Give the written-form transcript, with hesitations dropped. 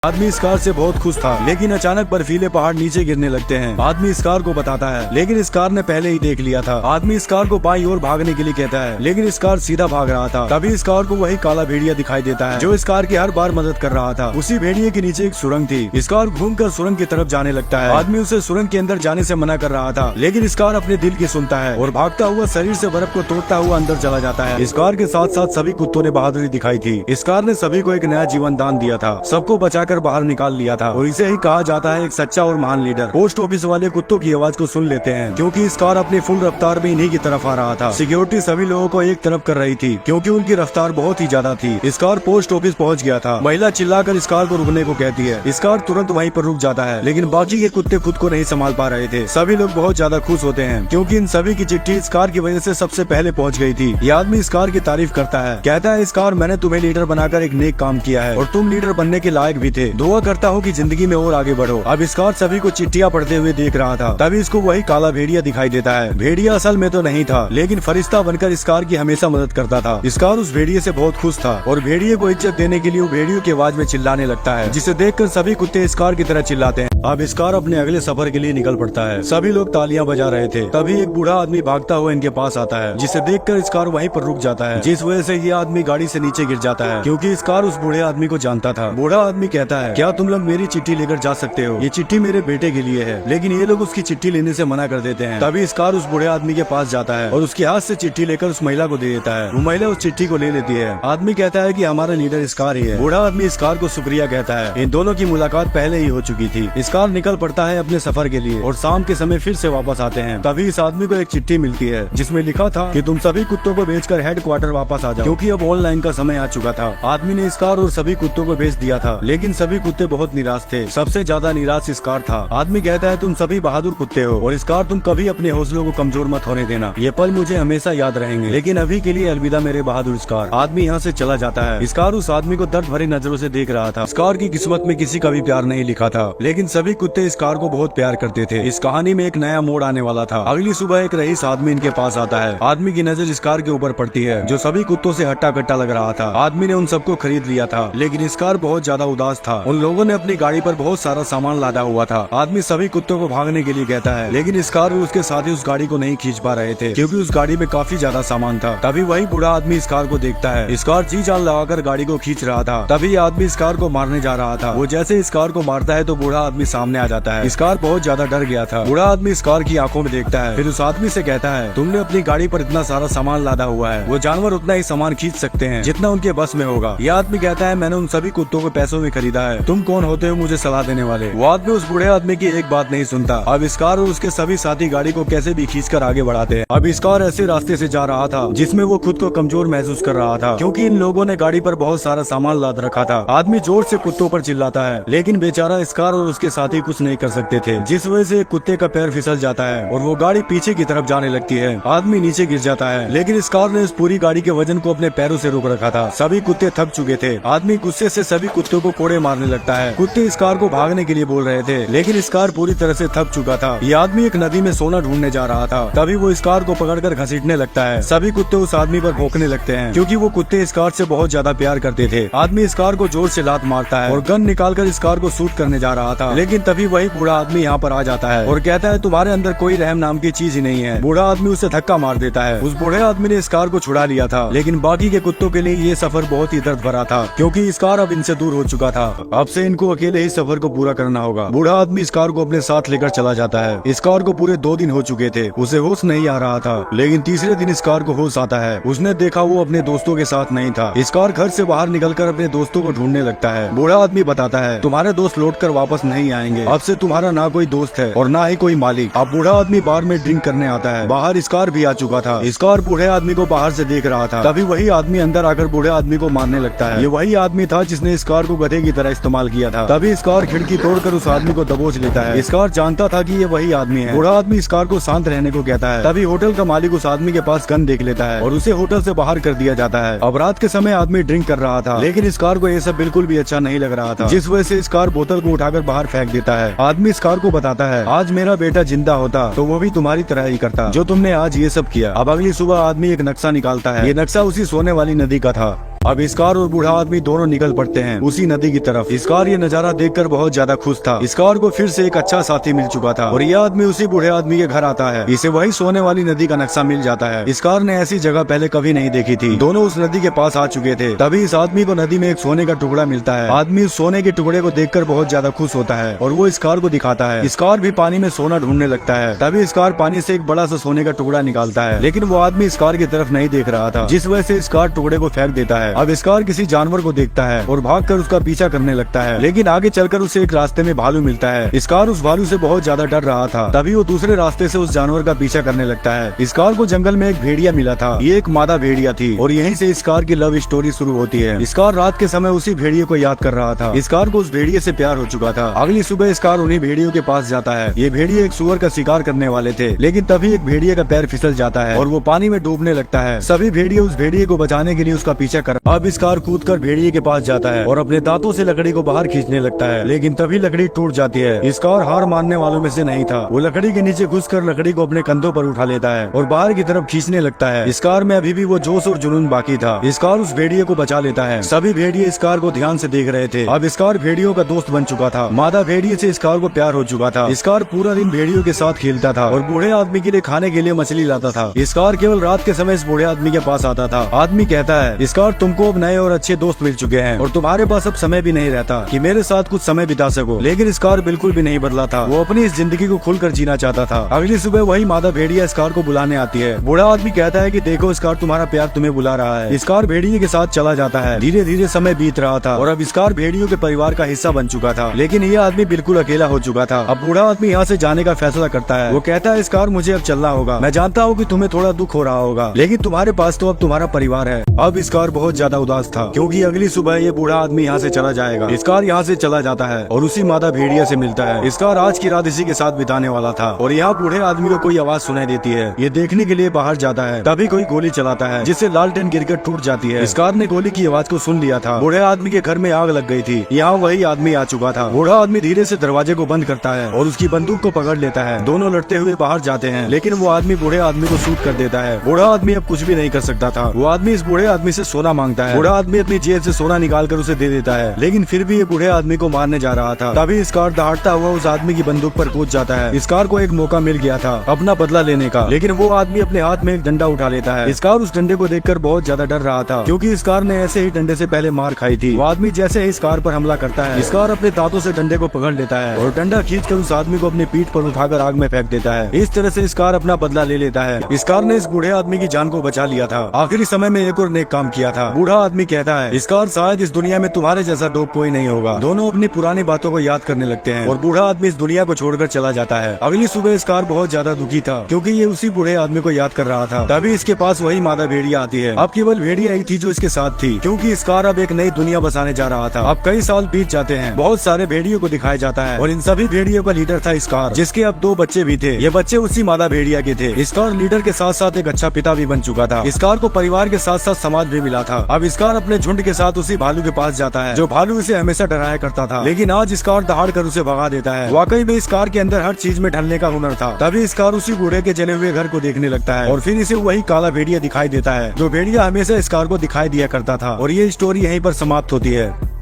आदमी इस कार से बहुत खुश था, लेकिन अचानक बर्फीले पहाड़ नीचे गिरने लगते हैं। आदमी इस कार को बताता है, लेकिन इस कार ने पहले ही देख लिया था। आदमी इस कार को बाईं ओर भागने के लिए कहता है, लेकिन इस कार सीधा भाग रहा था। तभी इस कार को वही काला भेड़िया दिखाई देता है, जो इस कार की हर बार मदद कर रहा था। उसी भेड़िए के नीचे एक सुरंग थी। इस कार घूमकर सुरंग की तरफ जाने लगता है। आदमी उसे सुरंग के अंदर जाने से मना कर रहा था, लेकिन इस कार अपने दिल की सुनता है और भागता हुआ शरीर से बर्फ को तोड़ता हुआ अंदर चला जाता है। इस कार के साथ साथ सभी कुत्तों ने बहादुरी दिखाई थी। इस कार ने सभी को एक नया जीवन दान दिया था, सबको बचाकर बाहर निकाल लिया था, और इसे ही कहा जाता है एक सच्चा और महान लीडर। पोस्ट ऑफिस वाले कुत्तों की आवाज को सुन लेते हैं, क्योंकि इस कार अपनी फुल रफ्तार में इन्हीं की तरफ आ रहा था। सिक्योरिटी सभी लोगों को एक तरफ कर रही थी, क्योंकि उनकी रफ्तार बहुत ही ज्यादा थी। इस कार पोस्ट ऑफिस पहुंच गया था। महिला चिल्लाकर इस कार को रुकने को कहती है। इस कार तुरंत वहीं पर रुक जाता है, लेकिन बाकी के कुत्ते खुद को नहीं संभाल पा रहे थे। सभी लोग बहुत ज्यादा खुश होते हैं, क्योंकि इन सभी की चिट्ठी इस कार की वजह से सबसे पहले पहुंच गई थी। ये आदमी इस कार की तारीफ करता है, कहता है, इस कार मैंने तुम्हें लीडर बनाकर एक नेक काम किया है और तुम लीडर बनने के लायक भी थे। दुआ करता हूँ कि जिंदगी में और आगे बढ़ो। अब इस कार सभी को चिट्ठियां पढ़ते हुए देख रहा था। तभी इसको वही काला भेड़िया दिखाई देता है। भेड़िया असल में तो नहीं था, लेकिन फरिश्ता बनकर इस कार की हमेशा मदद करता था। इस कार उस भेड़िए से बहुत खुश था और भेड़िए को इज्जत देने के लिए वो भेड़ियों की आवाज में चिल्लाने लगता है, जिसे देखकर सभी कुत्ते इस कार की तरह चिल्लाते हैं। अब इस कार अपने अगले सफर के लिए निकल पड़ता है। सभी लोग तालियां बजा रहे थे। तभी एक बूढ़ा आदमी भागता हुआ इनके पास आता है, जिसे देखकर इस कार वहीं पर रुक जाता है, जिस वजह से ये आदमी गाड़ी से नीचे गिर जाता है, क्योंकि इस कार उस बूढ़े आदमी को जानता था। बूढ़ा आदमी कहता है, क्या तुम लोग मेरी चिट्ठी लेकर जा सकते हो? ये चिट्ठी मेरे बेटे के लिए है। लेकिन ये लोग उसकी चिट्ठी लेने से मना कर देते हैं। तभी इस कार उस बूढ़े आदमी के पास जाता है और उसके हाथ से चिट्ठी लेकर उस महिला को दे देता है। वो महिला उस चिट्ठी को ले लेती है। आदमी कहता है कि हमारा लीडर इस कार ही है। बूढ़ा आदमी इस कार को शुक्रिया कहता है। इन दोनों की मुलाकात पहले ही हो चुकी थी। इस कार निकल पड़ता है अपने सफर के लिए और शाम के समय फिर से वापस आते हैं। तभी इस आदमी को एक चिट्ठी मिलती है, जिसमें लिखा था कि तुम सभी कुत्तों को बेचकर हेडक्वार्टर वापस आ जाओ, क्योंकि अब ऑनलाइन का समय आ चुका था। आदमी ने इस कार और सभी कुत्तों को बेच दिया था, लेकिन सभी कुत्ते बहुत निराश थे। सबसे ज्यादा निराश इस कार था। आदमी कहता है, तुम सभी बहादुर कुत्ते हो और इस कार तुम कभी अपने हौसलों को कमजोर मत होने देना। ये पल मुझे हमेशा याद रहेंगे, लेकिन अभी के लिए अलविदा मेरे बहादुर इस कार। आदमी यहाँ से चला जाता है। इस कार उस आदमी को दर्द भरी नजरों से देख रहा था। इस कार की किस्मत में किसी का भी प्यार नहीं लिखा था, लेकिन सभी कुत्ते इस कार को बहुत प्यार करते थे। इस कहानी में एक नया मोड़ आने वाला था। अगली सुबह एक रईस आदमी इनके पास आता है। आदमी की नजर इस कार के ऊपर पड़ती है, जो सभी कुत्तों से हट्टा कट्टा लग रहा था। आदमी ने उन सबको खरीद लिया था, लेकिन इस कार बहुत ज्यादा उदास था। उन लोगों ने अपनी गाड़ी पर बहुत सारा सामान लादा हुआ था। आदमी सभी कुत्तों को भागने के लिए कहता है, लेकिन इस कार और उसके साथी उस गाड़ी को नहीं खींच पा रहे थे, क्योंकि उस गाड़ी में काफी ज्यादा सामान था। तभी वही बूढ़ा आदमी इस कार को देखता है। इस कार जी जान लगाकर गाड़ी को खींच रहा था। तभी आदमी इस कार को मारने जा रहा था। वो जैसे इस कार को मारता है तो बूढ़ा आदमी सामने आ जाता है। इस कार बहुत ज्यादा डर गया था। बूढ़ा आदमी इस कार की आंखों में देखता है, फिर उस आदमी से कहता है, तुमने अपनी गाड़ी पर इतना सारा सामान लादा हुआ है, वो जानवर उतना ही सामान खींच सकते हैं जितना उनके बस में होगा। ये आदमी कहता है, मैंने उन सभी कुत्तों को पैसों में खरीदा है, तुम कौन होते हो मुझे सलाह देने वाले? वो आदमी उस बूढ़े आदमी की एक बात नहीं सुनता। अब इस कार और उसके सभी साथी गाड़ी को कैसे भी खींचकर आगे बढ़ाते हैं। अब इस कार ऐसे रास्ते से जा रहा था जिसमें वो खुद को कमजोर महसूस कर रहा था, क्योंकि इन लोगों ने गाड़ी पर बहुत सारा सामान लाद रखा था। आदमी जोर से कुत्तों पर चिल्लाता है, लेकिन बेचारा इस कार और उसके साथी कुछ नहीं कर सकते थे, जिस वजह से कुत्ते का पैर फिसल जाता है और वो गाड़ी पीछे की तरफ जाने लगती है। आदमी नीचे गिर जाता है, लेकिन इस कार ने इस पूरी गाड़ी के वजन को अपने पैरों से रोक रखा था। सभी कुत्ते थक चुके थे। आदमी गुस्से से सभी कुत्तों को कोड़े मारने लगता है। कुत्ते इस कार को भागने के लिए बोल रहे थे, लेकिन इस कार पूरी तरह से थक चुका था। ये आदमी एक नदी में सोना ढूंढने जा रहा था। तभी वो इस कार को पकड़कर घसीटने लगता है। सभी कुत्ते उस आदमी पर भौंकने लगते हैं, क्योंकि वो कुत्ते इस कार से बहुत ज्यादा प्यार करते थे। आदमी इस कार को जोर से लात मारता है और गन निकालकर इस कार को शूट करने जा रहा था, लेकिन तभी वही बूढ़ा आदमी यहाँ पर आ जाता है और कहता है, तुम्हारे अंदर कोई रहम नाम की चीज ही नहीं है। बूढ़ा आदमी उसे धक्का मार देता है। उस बूढ़े आदमी ने इस कार को छुड़ा लिया था, लेकिन बाकी के कुत्तों के लिए ये सफर बहुत ही दर्द भरा था, क्योंकि इस कार अब इनसे दूर हो चुका था। अब से इनको अकेले ही सफर को पूरा करना होगा। बूढ़ा आदमी इस कार को अपने साथ लेकर चला जाता है। इस कार को पूरे 2 दिन हो चुके थे। उसे होश नहीं आ रहा था, लेकिन तीसरे दिन इस कार को होश आता है। उसने देखा वो अपने दोस्तों के साथ नहीं था। इस कार घर से बाहर निकलकर अपने दोस्तों को ढूंढने लगता है। बूढ़ा आदमी बताता है, तुम्हारे दोस्त लौटकर वापस नहीं आएंगे। अब से तुम्हारा ना कोई दोस्त है और ना ही कोई मालिक। अब बूढ़ा आदमी बार में ड्रिंक करने आता है। बाहर इस कार भी आ चुका था। इस कार बूढ़े आदमी को बाहर से देख रहा था। तभी वही आदमी अंदर आकर बूढ़े आदमी को मारने लगता है। ये वही आदमी था जिसने इस कार को गधे की तरह इस्तेमाल किया था। तभी इस कार खिड़की तोड़कर उस आदमी को दबोच लेता है। इस कार जानता था कि ये वही आदमी है। बूढ़ा आदमी इस कार को शांत रहने को कहता है। तभी होटल का मालिक उस आदमी के पास गन देख लेता है और उसे होटल से बाहर कर दिया जाता है। अब रात के समय आदमी ड्रिंक कर रहा था, लेकिन इस कार को ये सब बिल्कुल भी अच्छा नहीं लग रहा था, जिस वजह से इस कार बोतल को उठाकर बाहर फेंक देता है। आदमी इस कार को बताता है, आज मेरा बेटा जिंदा होता तो वो भी तुम्हारी तरह ही करता जो तुमने आज ये सब किया। अब अगली सुबह आदमी एक नक्शा निकालता है। ये नक्शा उसी सोने वाली नदी का था। अब स्कार और बूढ़ा आदमी दोनों निकल पड़ते हैं उसी नदी की तरफ। स्कार ये नजारा देखकर बहुत ज्यादा खुश था। स्कार को फिर से एक अच्छा साथी मिल चुका था और यह आदमी उसी बूढ़े आदमी के घर आता है। इसे वही सोने वाली नदी का नक्शा मिल जाता है। स्कार ने ऐसी जगह पहले कभी नहीं देखी थी। दोनों उस नदी के पास आ चुके थे, तभी इस आदमी को नदी में एक सोने का टुकड़ा मिलता है। आदमी उस सोने के टुकड़े को देखकर बहुत ज्यादा खुश होता है और वो स्कार को दिखाता है। स्कार भी पानी में सोना ढूंढने लगता है। तभी स्कार पानी से एक बड़ा सा सोने का टुकड़ा निकालता है, लेकिन वो आदमी स्कार की तरफ नहीं देख रहा था, जिस वजह से स्कार टुकड़े को फेंक देता है। अब स्कार किसी जानवर को देखता है और भागकर उसका पीछा करने लगता है, लेकिन आगे चलकर उसे एक रास्ते में भालू मिलता है। स्कार उस भालू से बहुत ज्यादा डर रहा था, तभी वो दूसरे रास्ते से उस जानवर का पीछा करने लगता है। स्कार को जंगल में एक भेड़िया मिला था। ये एक मादा भेड़िया थी और यहीं से स्कार की लव स्टोरी शुरू होती है। स्कार रात के समय उसी भेड़िए को याद कर रहा था। स्कार को उस भेड़िए से प्यार हो चुका था। अगली सुबह स्कार उन्हीं भेड़ियों के पास जाता है। ये भेड़िए एक सुअर का शिकार करने वाले थे, लेकिन तभी एक भेड़िए का पैर फिसल जाता है और वो पानी में डूबने लगता है। सभी भेड़िए उस भेड़िए को बचाने के लिए उसका पीछा कर। अब स्कार कूदकर भेड़िए के पास जाता है और अपने दांतों से लकड़ी को बाहर खींचने लगता है, लेकिन तभी लकड़ी टूट जाती है। स्कार हार मानने वालों में से नहीं था। वो लकड़ी के नीचे घुसकर लकड़ी को अपने कंधों पर उठा लेता है और बाहर की तरफ खींचने लगता है। स्कार में अभी भी वो जोश और जुनून बाकी था। स्कार उस भेड़िए को बचा लेता है। सभी भेड़िए स्कार को ध्यान से देख रहे थे। अब स्कार भेड़ियों का दोस्त बन चुका था। मादा भेड़िए से स्कार को प्यार हो चुका था। स्कार पूरा दिन भेड़ियों के साथ खेलता था और बूढ़े आदमी के लिए खाने के लिए मछली लाता था। स्कार केवल रात के समय इस बूढ़े आदमी के पास आता था। आदमी कहता है, स्कार तुमको अब नए और अच्छे दोस्त मिल चुके हैं और तुम्हारे पास अब समय भी नहीं रहता कि मेरे साथ कुछ समय बिता सको। लेकिन स्कार बिल्कुल भी नहीं बदला था। वो अपनी इस जिंदगी को खुलकर जीना चाहता था। अगली सुबह वही मादा भेड़िया स्कार को बुलाने आती है। बूढ़ा आदमी कहता है कि देखो स्कार, तुम्हारा प्यार तुम्हें बुला रहा है। स्कार भेड़िए के साथ चला जाता है। धीरे धीरे समय बीत रहा था और अब स्कार भेड़ियों के परिवार का हिस्सा बन चुका था, लेकिन ये आदमी बिल्कुल अकेला हो चुका था। अब बूढ़ा आदमी यहाँ से जाने का फैसला करता है। वो कहता है, स्कार मुझे अब चलना होगा। मैं जानता हूँ कि तुम्हें थोड़ा दुख हो रहा होगा, लेकिन तुम्हारे पास तो अब तुम्हारा परिवार है। अब स्कार बहुत ज्यादा उदास था क्योंकि अगली सुबह ये बूढ़ा आदमी यहाँ से चला जाएगा। स्कार यहाँ से चला जाता है और उसी मादा भेड़िया से मिलता है। स्कार आज की रात इसी के साथ बिताने वाला था और यहाँ बूढ़े आदमी को कोई आवाज सुनाई देती है। ये देखने के लिए बाहर जाता है, तभी कोई गोली चलाता है जिससे लालटेन गिरकर टूट जाती है। स्कार ने गोली की आवाज को सुन लिया था। बूढ़े आदमी के घर में आग लग गई थी। यहाँ वही आदमी आ चुका था। बूढ़ा आदमी धीरे से दरवाजे को बंद करता है और उसकी बंदूक को पकड़ लेता है। दोनों लड़ते हुए बाहर जाते हैं, लेकिन वो आदमी बूढ़े आदमी को शूट कर देता है। बूढ़ा आदमी अब कुछ भी नहीं कर सकता था। वो आदमी इस बूढ़े आदमी से सोना मांगता है। बूढ़ा आदमी अपनी जेब से सोना निकाल कर उसे दे देता है, लेकिन फिर भी ये बूढ़े आदमी को मारने जा रहा था। तभी स्कार दहाड़ता हुआ उस आदमी की बंदूक पर कूद जाता है। स्कार को एक मौका मिल गया था अपना बदला लेने का, लेकिन वो आदमी अपने हाथ में एक डंडा उठा लेता है। स्कार उस डंडे को देखकर बहुत ज्यादा डर रहा था क्योंकि स्कार ने ऐसे ही डंडे से पहले मार खाई थी। वो आदमी जैसे ही स्कार पर हमला करता है, स्कार अपने दांतों से डंडे को पकड़ लेता है और डंडा खींचकर उस आदमी को अपनी पीठ पर उठाकर आग में फेंक देता है। इस तरह से स्कार अपना बदला ले लेता है। स्कार ने इस बूढ़े आदमी की जान को बचा लिया था। आखिरी समय में एक और नेक काम किया था। बूढ़ा आदमी कहता है, स्कार शायद इस दुनिया में तुम्हारे जैसा डोप कोई नहीं होगा। दोनों अपनी पुरानी बातों को याद करने लगते हैं और बूढ़ा आदमी इस दुनिया को छोड़कर चला जाता है। अगली सुबह स्कार बहुत ज्यादा दुखी था क्योंकि ये उसी बूढ़े आदमी को याद कर रहा था। तभी इसके पास वही मादा भेड़िया आती है। अब केवल भेड़िया ही थी जो इसके साथ थी क्योंकि स्कार अब एक नई दुनिया बसाने जा रहा था। अब कई साल बीत जाते हैं। बहुत सारे भेड़ियों को दिखाया जाता है और इन सभी भेड़ियों का लीडर था स्कार, जिसके अब 2 बच्चे भी थे। ये बच्चे उसी मादा भेड़िया के थे। स्कार लीडर के साथ साथ एक अच्छा पिता भी बन चुका था। स्कार को परिवार के साथ साथ समाज भी मिला था। अब स्कार अपने झुंड के साथ उसी भालू के पास जाता है जो भालू इसे हमेशा डराया करता था, लेकिन आज स्कार दहाड़ कर उसे भगा देता है। वाकई में स्कार के अंदर हर चीज में ढलने का हुनर था। तभी स्कार उसी बूढ़े के जले हुए घर को देखने लगता है और फिर इसे वही काला भेड़िया दिखाई देता है जो भेड़िया हमेशा स्कार को दिखाई दिया करता था। और ये स्टोरी यहीं पर समाप्त होती है।